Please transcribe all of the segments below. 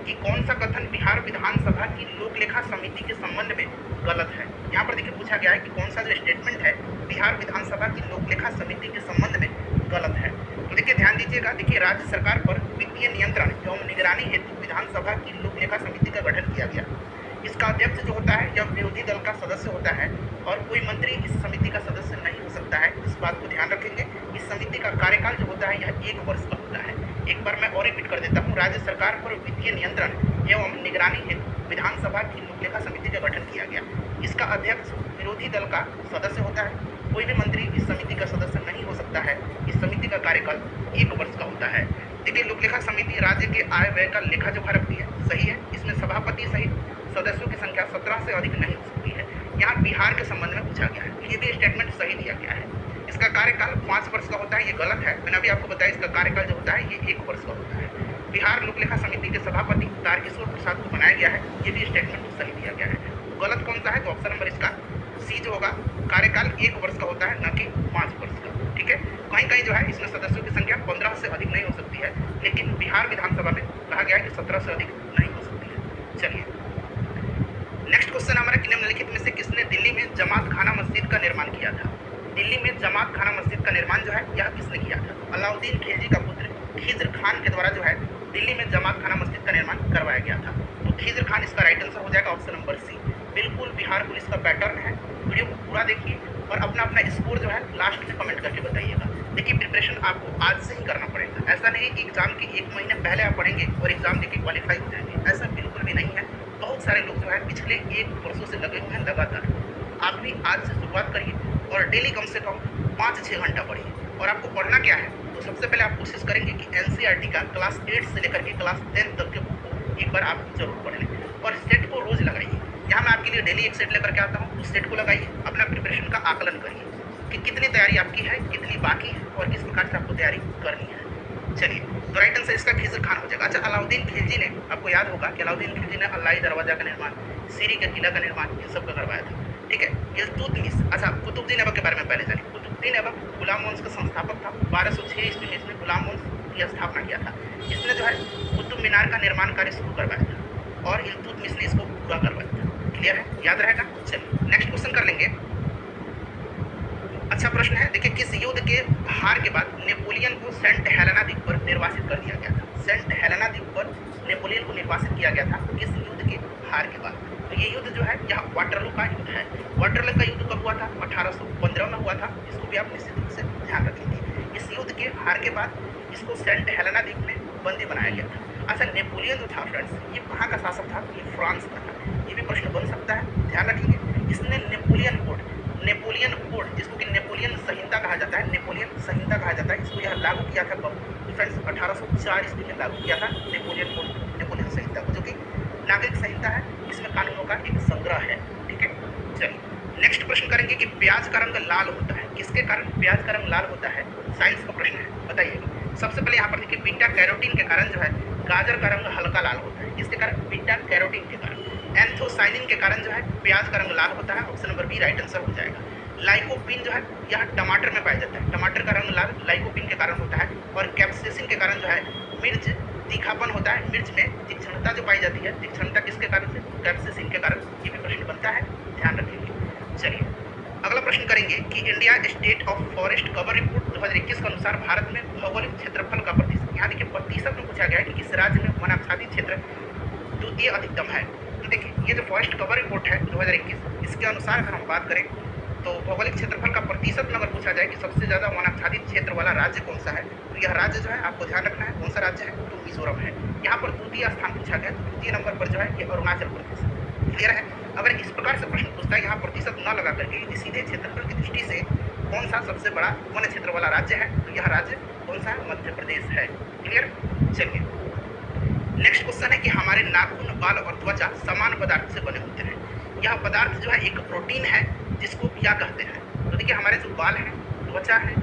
कि कौन सा कथन बिहार विधानसभा की लोक लेखा समिति के संबंध में गलत है। यहाँ पर देखिए पूछा गया है कि कौन सा जो स्टेटमेंट है बिहार विधानसभा की लोक लेखा समिति के संबंध में गलत है। तो देखिए ध्यान दीजिएगा, देखिए राज्य सरकार पर वित्तीय नियंत्रण एवं निगरानी हेतु विधानसभा की लोक लेखा समिति का गठन किया गया। इसका अध्यक्ष जो होता है यह विरोधी दल का सदस्य होता है और कोई मंत्री इस समिति का सदस्य नहीं हो सकता है। इस बात को ध्यान रखेंगे। इस समिति का कार्यकाल जो होता है यह 1 वर्ष का होता है। एक बार मैं और रिपीट कर देता हूँ, राज्य सरकार पर वित्तीय नियंत्रण एवं निगरानी हेतु विधानसभा की लोक लेखा समिति का गठन किया गया। इसका अध्यक्ष विरोधी दल का सदस्य होता है। कोई भी मंत्री इस समिति का सदस्य नहीं हो सकता है। इस समिति का कार्यकाल 1 वर्ष का होता है। देखिए लोक लेखा समिति राज्य के आय व्यय का लेखा जोखा रखती है, सही है। इसमें सभापति सहित सदस्यों की संख्या 17 से अधिक नहीं हो सकती है। यहाँ बिहार के संबंध में पूछा गया है, ये भी स्टेटमेंट सही दिया गया है। इसका कार्यकाल 5 वर्ष का होता है, ये गलत है। मैंने अभी आपको बताया इसका कार्यकाल जो होता है ये 1 वर्ष का होता है। बिहार लोक लेखा समिति के सभापति तारकिशोर प्रसाद को बनाया गया है, ये भी स्टेटमेंट सही दिया गया है। गलत कौन सा है, तो ऑप्शन नंबर इसका सी जो होगा, कार्यकाल 1 वर्ष का होता है, न कि 5 वर्ष का। ठीक है, कहीं कहीं जो है इसमें सदस्यों की संख्या 15 से अधिक नहीं हो सकती है, लेकिन बिहार विधानसभा में कहा गया है कि 17 से अधिक नहीं हो सकती है। चलिए नेक्स्ट क्वेश्चन हमारा कि निम्नलिखित में से किसने दिल्ली में जमात खाना मस्जिद का निर्माण किया था। दिल्ली में जमात खाना मस्जिद का निर्माण जो है यह किसने किया था। अलाउद्दीन खिलजी का पुत्र खिज्र खान के द्वारा जो है दिल्ली में जमात खाना मस्जिद का निर्माण करवाया गया था। तो खिज्र खान इसका राइट आंसर हो जाएगा, ऑप्शन नंबर सी। बिल्कुल बिहार पुलिस का पैटर्न है। वीडियो को पूरा देखिए और अपना अपना स्कोर जो है लास्ट में कमेंट करके बताइएगा। देखिए प्रिपरेशन आपको आज से ही करना पड़ेगा। ऐसा नहीं कि एग्जाम के 1 महीने पहले आप पढ़ेंगे और एग्जाम देके क्वालिफाई हो जाएंगे, ऐसा बिल्कुल भी नहीं है। बहुत सारे लोग जो है पिछले 1 वर्षों से लगे हुए हैं लगातार। आप भी आज से शुरुआत करिए और डेली कम से कम 5-6 घंटा पढ़िए। और आपको पढ़ना क्या है, तो सबसे पहले आप कोशिश करेंगे कि NCERT का क्लास 8 से लेकर के क्लास 10 तक के बुक को एक बार आप जरूर पढ़ लें और सेट को रोज लगाइए। यहाँ मैं आपके लिए डेली एक सेट लेकर के आता हूँ, उस सेट को लगाइए, अपना प्रिपरेशन का आकलन करिए कि कितनी तैयारी आपकी है, कितनी बाकी है और किस प्रकार से आपको तैयारी करनी है। चलिए तो राइट आंसर इसका खिज्र खान हो जाएगा। अच्छा, अलाउद्दीन खिलजी ने, आपको याद होगा कि अलाउद्दीन खिलजी ने अल्लाही दरवाजा का निर्माण, सीरी के किला का निर्माण, इन सब का करवाया था। ठीक है, इल्तुतमिश। अच्छा, कुतुबुद्दीन ऐबक के बारे में पहले जानिए। कुतुबुद्दीन ऐबक गुलाम वंश का संस्थापक था। 1206 ईस्वी में इसने गुलाम वंश की स्थापना किया था। इसने जो है कुतुब मीनार का निर्माण कार्य शुरू करवाया था और इल्तुतमिश ने इसको पूरा करवाया था। क्लियर है, याद रहेगा। चलिए नेक्स्ट क्वेश्चन कर लेंगे। अच्छा प्रश्न है, देखिए किस युद्ध के हार के बाद नेपोलियन को सेंट हेलेना द्वीप पर निर्वासित कर दिया गया था। सेंट हेलेना द्वीप पर नेपोलियन को निर्वासित किया गया था किस युद्ध के हार के बाद। तो ये युद्ध जो है यह वाटरलू का युद्ध है। वाटरलू का युद्ध कब हुआ था, 1815 में हुआ था। इसको भी आप निश्चित रूप से ध्यान रखेंगे। इस युद्ध के हार के बाद इसको सेंट हेलेना द्वीप में बंदी बनाया गया था। अच्छा, नेपोलियन जो था फ्रेंड्स, ये कहाँ का शासक था, ये फ्रांस का था। ये भी प्रश्न बन सकता है, ध्यान रखेंगे। इसने नेपोलियन कोड जिसको कि नेपोलियन संहिता कहा जाता है, नेपोलियन संहिता कहा जाता है, इसको यह लागू किया था कब, तो फ्रेंड्स 1804 ईस्वी में लागू किया था नेपोलियन कोड, नेपोलियन संहिता को, जो कि नागरिक संहिता है। इसमें कानूनों का एक संग्रह है। ठीक है, चलिए नेक्स्ट प्रश्न करेंगे कि प्याज का रंग लाल होता है, किसके कारण प्याज का रंग लाल होता है। साइंस का प्रश्न है, बताइएगा। सबसे पहले यहाँ पर देखिए बीटा कैरोटीन के कारण जो है गाजर का रंग हल्का लाल होता है। किसके कारण, बीटा कैरोटीन के कारण। एंथोसाइनिन के कारण जो है प्याज का रंग लाल होता है, option number B right answer हो जाएगा। लाइकोपीन जो है यह टमाटर में पाया जाता है, टमाटर का रंग लाल लाइकोपीन के कारण होता है। और कैप्सेसिन के कारण जो है मिर्च तीखापन होता है, मिर्च में तीक्ष्णता जो पाई जाती है, तीक्ष्णता किसके कारण से, कैप्सेसिन के कारण। ये भी प्रश्न बनता है, ध्यान रखेंगे। चलिए अगला प्रश्न करेंगे कि India state of forest cover report 2021 के अनुसार भारत में भौगोलिक क्षेत्रफल का प्रतिशत, यहाँ देखिए प्रतिशत में पूछा गया है कि किस राज्य में वन आच्छादित क्षेत्र द्वितीय अधिकतम है। तो देखिए ये जो फॉरेस्ट कवर रिपोर्ट है 2021, इसके अनुसार अगर हम बात करें तो भौगोलिक क्षेत्रफल का प्रतिशत में अगर पूछा जाए कि सबसे ज़्यादा वन आच्छादित क्षेत्र वाला राज्य कौन सा है, तो यह राज्य जो है आपको ध्यान रखना है कौन सा राज्य है, तो मिजोरम है। यहाँ पर द्वितीय स्थान पूछा गया, तो द्वितीय नंबर पर जो है ये अरुणाचल प्रदेश है। क्लियर है। अगर इस प्रकार से प्रश्न पूछता है यहाँ प्रतिशत न लगा करके सीधे क्षेत्रफल की दृष्टि से कौन सा सबसे बड़ा वन क्षेत्र वाला राज्य है, तो यह राज्य कौन सा है, मध्य प्रदेश है। क्लियर। चलिए नेक्स्ट क्वेश्चन है कि हमारे नाखून, बाल और त्वचा समान पदार्थ से बने होते हैं। यह पदार्थ जो है एक प्रोटीन है जिसको क्या कहते हैं। तो देखिए हमारे जो बाल हैं, त्वचा है,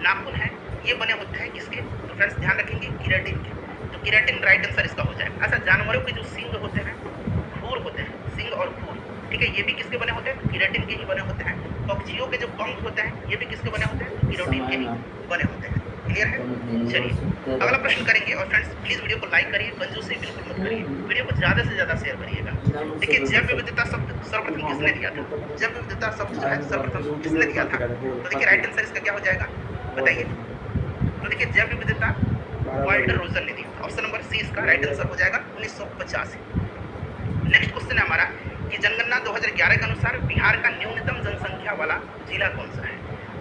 नाखून है, ये बने होते हैं किसके, तो फ्रेंड्स ध्यान रखेंगे केराटिन के। तो केराटिन राइट आंसर इसका हो जाएगा। अच्छा, जानवरों के जो सींग होते हैं, खूर होते हैं, सींग और खूर, ठीक है, ये भी किसके बने होते हैं, केराटिन के ही बने होते हैं। पक्षियों के जो पंख होते हैं ये भी किसके बने होते हैं, केराटिन के ही बने होते हैं। क्लियर है? चलिए अगला प्रश्न करेंगे। और फ्रेंड्स प्लीज वीडियो को लाइक करिए, कंजूसी बिल्कुल मत करिए, वीडियो को ज्यादा से ज्यादा शेयर करिएगा। देखिए जैव विविधता शब्द सर्वप्रथम किसने दिया था? जैव विविधता शब्द जो है सर्वप्रथम किसने दिया था? तो देखिए राइट आंसर इसका क्या हो जाएगा बताइए। तो देखिए जैव विविधता वाल्टर रोजर ने दी। ऑप्शन नंबर सी इसका राइट आंसर हो जाएगा 1985। नेक्स्ट क्वेश्चन है हमारा कि जनगणना 2011 के अनुसार बिहार का न्यूनतम जनसंख्या वाला जिला कौन सा है?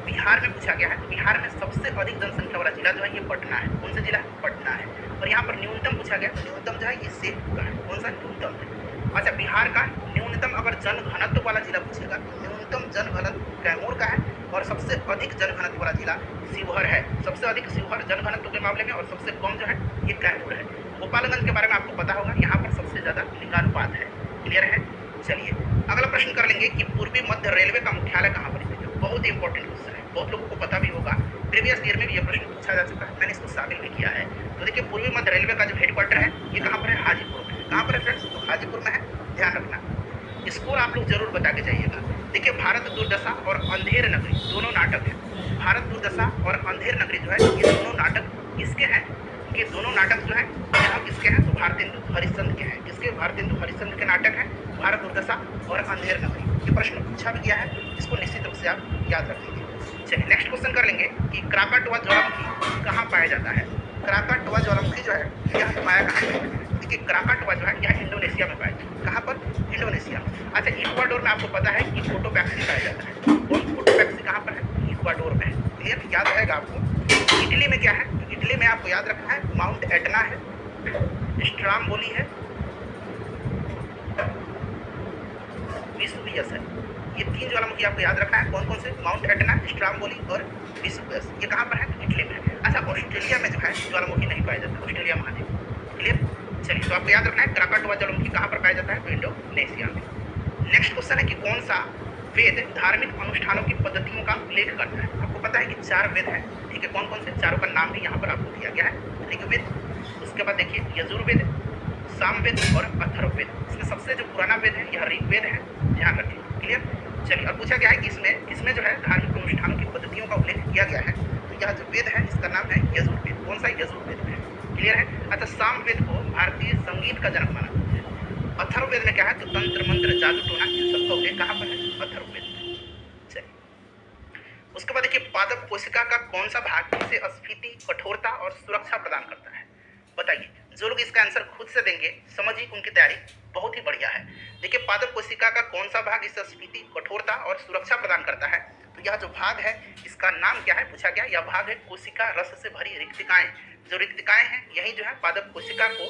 बिहार में पूछा गया है। बिहार में सबसे अधिक जनसंख्या वाला जिला जो है ये पटना है। कौन सा जिला? पटना है। और यहाँ पर न्यूनतम पूछा गया, तो न्यूनतम जो है ये शेखपुर का है। कौन सा? न्यूनतम है। अच्छा बिहार का न्यूनतम अगर जन घनत्व वाला जिला पूछेगा तो न्यूनतम जन घनत्व कैमूर का है और सबसे अधिक जन घनत्व वाला जिला शिवहर है। सबसे अधिक शिवहर जन घनत्व के मामले में और सबसे कम जो है ये कैमूर है। गोपालगंज के बारे में आपको पता होगा, यहाँ पर सबसे ज्यादा लिंगानुपात है। क्लियर है? चलिए अगला प्रश्न कर लेंगे कि पूर्वी मध्य रेलवे का मुख्यालय कहाँ पर स्थित है? बहुत ही इंपॉर्टेंट क्वेश्चन है, बहुत लोगों को पता भी होगा, प्रीवियस ईयर में भी यह प्रश्न पूछा जा चुका है, मैंने इसको शामिल भी किया है। तो देखिए पूर्वी मध्य रेलवे का जो हेडक्वार्टर है ये कहाँ पर है? हाजीपुर में। कहाँ पर है फ्रेंड्स? तो हाजीपुर में है, ध्यान रखना। स्कोर आप लोग जरूर बता के जाइएगा। देखिए भारत दुर्दशा और अंधेर नगरी दोनों नाटक है। भारत दुर्दशा और अंधेर नगरी जो है ये दोनों नाटक किसके हैं? ये दोनों नाटक जो है यहाँ किसके हैं? तो भारतेंदु हरिश्चंद्र के हैं। किसके? भारतेंदु हरिश्चंद्र के नाटक हैं भारत दुर्दशा और अंधेर नगरी। ये प्रश्न पूछा भी गया है, इसको निश्चित रूप से आप याद रख लीजिए। चलिए नेक्स्ट क्वेश्चन कर लेंगे कि क्राकाटोआ ज्वालामुखी कहाँ पाया जाता है? क्राकाटोआ ज्वालामुखी जो है यह पाया कहाँ जाता है? देखिए क्राकाटोआ जो है यह इंडोनेशिया में पाया जाता है। कहाँ पर? इंडोनेशिया में। अच्छा इक्वाडोर में आपको पता है कि कोटोपैक्सी पाया जाता है। कौन? कोटोपैक्सी कहाँ पर है? इक्वाडोर में है। क्लियर? याद रहेगा आपको। इटली में क्या है? तो इटली में आपको याद रखना है माउंट एटना है, स्ट्राम्बोली है, विसुवियस है। ये तीन ज्वालामुखी आपको याद रखना है। कौन कौन से? माउंट एटना, स्ट्राम्बोली और विसुवियस। ये कहाँ पर है? इटली में है। अच्छा ऑस्ट्रेलिया में जो है ज्वालामुखी नहीं पाया जाता, ऑस्ट्रेलिया महाद्वीप। क्लियर? चलिए तो आपको याद रखना है क्राकाटोआ ज्वालामुखी कहाँ पर पाया जाता है? तो इंडोनेशिया में। नेक्स्ट क्वेश्चन है कि कौन सा वेद धार्मिक अनुष्ठानों की पद्धतियों का उल्लेख करता है? आपको पता है कि 4 वेद हैं, ठीक है? कौन कौन से? चारों का नाम भी यहाँ पर आपको दिया गया है। ऋग्वेद, उसके बाद देखिए यजुर्वेद, सामवेद और अथर्ववेद। इसमें सबसे जो पुराना वेद है यह ऋग्वेद है, ध्यान रखिए। क्लियर? चलिए और पूछा गया है कि इसमें जो है धार्मिक अनुष्ठानों की पद्धतियों का उल्लेख किया गया है, तो यह जो वेद है इसका नाम है यजुर्वेद। कौन सा? यजुर्वेद है। क्लियर है? अच्छा सामवेद को भारतीय संगीत का जनक माना जाता है। अथर्ववेद में क्या है? तो तंत्र मंत्र जादू टोना इन सबका उल्लेख कहाँ पर है? अथर्ववेद में। चलिए उसके बाद देखिए पादप कोशिका का कौन सा भाग इसे स्फीति, कठोरता और सुरक्षा प्रदान करता है? बताइए। जो लोग इसका आंसर खुद से देंगे समझिए उनकी तैयारी बहुत ही बढ़िया है। देखिए पादप कोशिका का कौन सा भाग इसे स्फीति, कठोरता और सुरक्षा प्रदान करता है? तो यह जो भाग है इसका नाम क्या है पूछा गया? यह भाग है कोशिका रस से भरी रिक्तिकाएं। जो रिक्तिकाएं हैं यही जो है पादप कोशिका को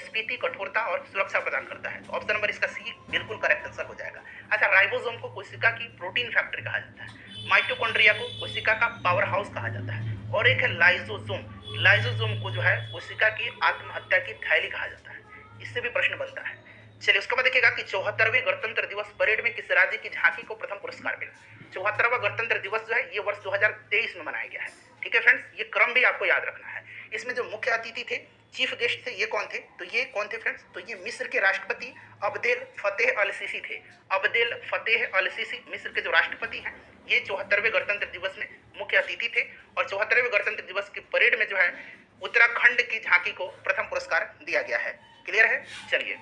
स्फीति, कठोरता और सुरक्षा प्रदान करता है। तो ऑप्शन नंबर इसका सी बिल्कुल करेक्ट आंसर हो जाएगा। अच्छा राइबोसोम को कोशिका की प्रोटीन फैक्ट्री कहा जाता है। माइटोकॉन्ड्रिया को कोशिका का पावर हाउस कहा जाता है। और एक है लाइसोसोम। लाइसोसोम को जो है कोशिका की आत्महत्या की थैली कहा जाता है। इससे भी प्रश्न बनता है। चलिए उसके बाद देखिएगा कि 74वें गणतंत्र दिवस परेड में किस राज्य की झांकी को प्रथम पुरस्कार मिला? 74वां गणतंत्र दिवस जो है ये वर्ष 2023 में मनाया गया है। ठीक है फ्रेंड्स, ये क्रम भी आपको याद रखना है। इसमें जो मुख्य अतिथि थे, चीफ गेस्ट थे, ये कौन थे? तो ये कौन थे फ्रेंड्स? तो ये मिस्र के राष्ट्रपति अब्देल फतेह अल सीसी थे। अब्देल फतेह अल सीसी मिस्र के जो राष्ट्रपति हैं, ये 74वें गणतंत्र दिवस में मुख्य अतिथि थे। और 74वें गणतंत्र दिवस की परेड में जो है उत्तराखंड की झांकी को प्रथम पुरस्कार दिया गया है। क्लियर है? चलिए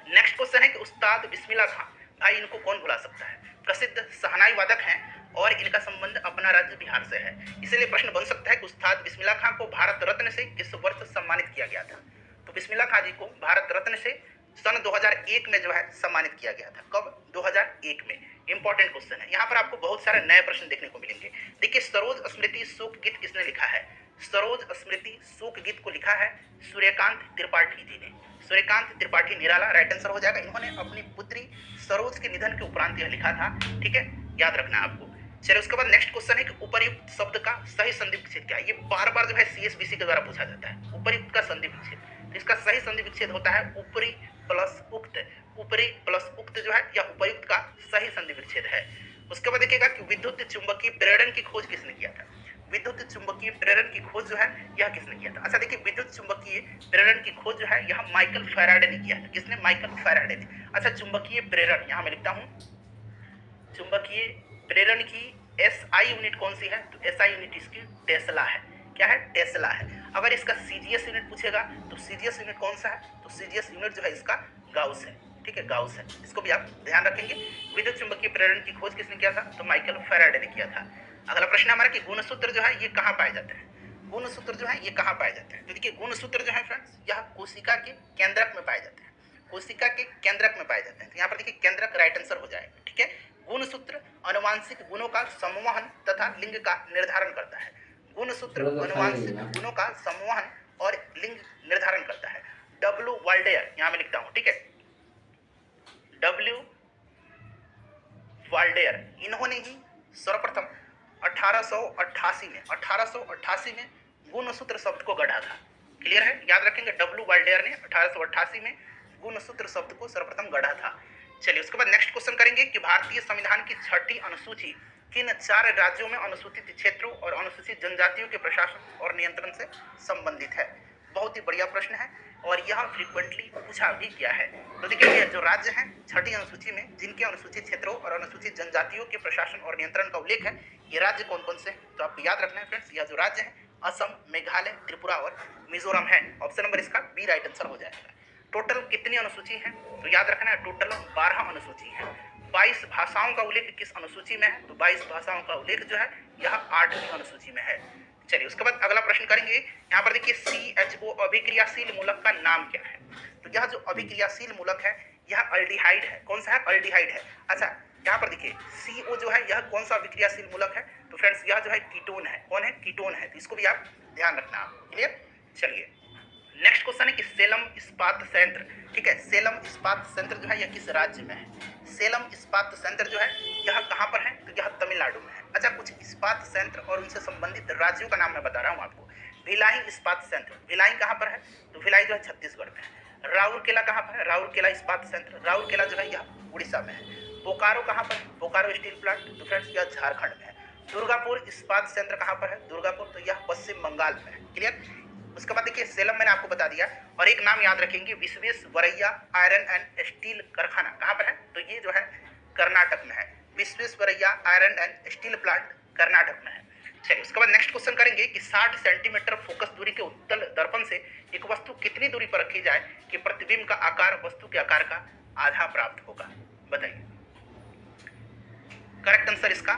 नेक्स्ट क्वेश्चन है कि उस्ताद बिस्मिल्लाह खां, भाई इनको कौन भुला सकता है? प्रसिद्ध शहनाई वादक हैं और इनका संबंध अपना राज्य बिहार से है। इसलिए प्रश्न बन सकता है कि उस्ताद बिस्मिल्लाह खां को भारत रत्न से किस वर्ष सम्मानित किया गया था? तो बिस्मिल्लाह खां जी को भारत रत्न से सन 2001 में जो है सम्मानित किया गया था। कब? 2001 में। इंपॉर्टेंट क्वेश्चन है। यहाँ पर आपको बहुत सारे नए प्रश्न देखने को मिलेंगे। देखिए सरोज स्मृति शोक गीत किसने लिखा है? सरोज स्मृति शोक गीत को लिखा है सूर्यकांत त्रिपाठी जी ने। सूर्यकांत त्रिपाठी निराला राइट आंसर हो जाएगा। इन्होंने अपनी पुत्री सरोज के निधन के उपरांत यह लिखा था। ठीक है, याद रखना आपको। चलिए उसके बाद नेक्स्ट क्वेश्चन है कि उपर्युक्त शब्द का सही संधि विच्छेद क्या है? ये बार बार जो है सीएसबीसी के द्वारा पूछा जाता है। उपर्युक्त का संधि विच्छेद, तो इसका सही संधि विच्छेद होता है ऊपरी प्लस उक्त। ऊपरी प्लस उक्त जो है यह उपर्युक्त का सही संधि विच्छेद है। उसके बाद देखिएगा कि विद्युत चुंबकीय प्रेरण की खोज किसने किया था? विद्युत चुंबकीय प्रेरण की खोज जो है यह किसने किया था? अच्छा देखिए विद्युत चुंबकीय प्रेरण की खोज जो है यह माइकल फैराडे ने किया था। किसने? माइकल फैराडे ने। अच्छा चुंबकीय प्रेरण यहाँ मैं लिखता हूँ, चुंबकीय प्रेरण की एसआई यूनिट कौन सी है? तो एसआई यूनिट इसकी टेस्ला है। क्या है, टेस्ला है। अगर इसका सीजीएस यूनिट पूछेगा तो सीजीएस यूनिट कौन सा है, तो सीजीएस यूनिट जो है इसका गाउस है, ठीक है, गाउस है। इसको भी आप ध्यान रखेंगे। विद्युत चुंबकीय प्रेरण की खोज किसने किया था, तो माइकल फैराडे ने किया था। अगला प्रश्न हमारा कि गुणसूत्र जो है ये कहाँ पाए जाते हैं, गुणसूत्र जो है ये कहाँ पाए जाते हैं। तो देखिए गुणसूत्र जो है फ्रेंड्स यह कोशिका के केंद्रक में पाए जाते हैं, कोशिका के केंद्रक में पाए जाते हैं। तो यहाँ पर देखिए केंद्रक राइट आंसर हो जाएगा, ठीक है। गुणसूत्र अनुवांशिक गुणों का संवहन तथा लिंग का निर्धारण करता है। गुणसूत्र अनुवांशिक गुणों का संवहन और लिंग निर्धारण करता है। डब्ल्यू वाल्डेयर, यहाँ मैं लिखता हूँ, ठीक है, डब्ल्यू वाल्डेयर, इन्होंने ही सर्वप्रथम 1888 में गुणसूत्र शब्द को गढ़ा था। क्लियर है, याद रखेंगे, डब्ल्यू वाल्डेयर ने 1888 में गुणसूत्र शब्द को सर्वप्रथम गढ़ा था। चलिए उसके बाद नेक्स्ट क्वेश्चन करेंगे कि भारतीय संविधान की 6ठी अनुसूची किन 4 राज्यों में अनुसूचित क्षेत्रों और अनुसूचित जनजातियों के प्रशासन और नियंत्रण से संबंधित है। बहुत ही बढ़िया प्रश्न है और यह फ्रीक्वेंटली पूछा भी गया है। तो देखिए जो राज्य हैं 6ठी अनुसूची में जिनके अनुसूचित क्षेत्रों और अनुसूचित जनजातियों के प्रशासन और नियंत्रण का उल्लेख है, ये राज्य कौन कौन से, तो आपको याद रखना है फ्रेंड्स, यह जो राज्य है असम, मेघालय, त्रिपुरा और मिजोरम है। ऑप्शन नंबर इसका बी राइट आंसर हो जाएगा। टोटल कितनी अनुसूची है, तो याद रखना है टोटल 12 अनुसूची है। 22 भाषाओं का उल्लेख किस अनुसूची में है, तो 22 भाषाओं का उल्लेख जो है यह 8वीं अनुसूची में है। चलिए उसके बाद अगला प्रश्न करेंगे। यहाँ पर देखिए CHO अभिक्रियाशील मूलक का नाम क्या है, तो यह जो अभिक्रियाशील मूलक है यह अल्डिहाइड है। कौन सा है, अल्डिहाइड है। अच्छा यहाँ पर देखिए CO जो है यह कौन सा अभिक्रियाशील मूलक है, तो फ्रेंड्स यह जो है कीटोन है। कौन है, कीटोन है। तो इसको भी आप ध्यान रखना। क्लियर। चलिए नेक्स्ट क्वेश्चन है कि सेलम इस्पात संयंत्र, ठीक है, सेलम इस्पात संयंत्र जो है यह किस राज्य में है। सेलम इस्पात संयंत्र जो है यह कहाँ पर है, तो यह तमिलनाडु में है। अच्छा कुछ इस्पात संयंत्र और उनसे संबंधित राज्यों का नाम मैं बता रहा हूँ आपको। भिलाई इस्पात संयंत्र, भिलाई कहाँ पर है, तो भिलाई जो है छत्तीसगढ़ में है। राउरकेला कहाँ पर है, राउरकेला इस्पात संयंत्र, राउरकेला जो है यह उड़ीसा में है। बोकारो कहाँ पर, बोकारो स्टील प्लांट, तो फ्रेंड्स यह झारखंड में है। दुर्गापुर इस्पात संयंत्र कहाँ पर है, दुर्गापुर, तो यह पश्चिम बंगाल में है। क्लियर। उसके बाद देखिए सेलम मैंने आपको बता दिया और एक नाम याद रखेंगे, विश्वेश्वरैया आयरन एंड स्टील कारखाना कहाँ पर है, तो ये जो है कर्नाटक में है। Visvesvaraya iron and steel plant Karnataka में है। चलिए उसके बाद नेक्स्ट क्वेश्चन करेंगे कि 60 सेंटीमीटर फोकस दूरी के उत्तल दर्पण से एक वस्तु कितनी दूरी पर रखी जाए कि प्रतिबिंब का आकार वस्तु के आकार का आधा प्राप्त होगा, बताइए। करेक्ट आंसर इसका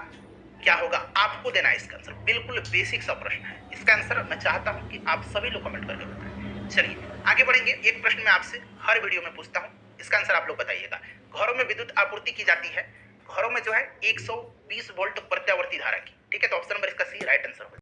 क्या होगा, आपको देना है इसका आंसर। बिल्कुल बेसिक सा प्रश्न है, इसका आंसर मैं चाहता हूं कि आप सभी लोग कमेंट करके बताएं। चलिए आगे बढ़ेंगे। एक प्रश्न मैं आपसे हर वीडियो में पूछता हूं, इसका आंसर आप लोग बताइएगा। घरों में विद्युत आपूर्ति की जाती है, घरों में जो है 120 वोल्ट प्रत्यावर्ती धारा की, ठीक है, तो ऑप्शन नंबर इसका सी राइट आंसर होगा।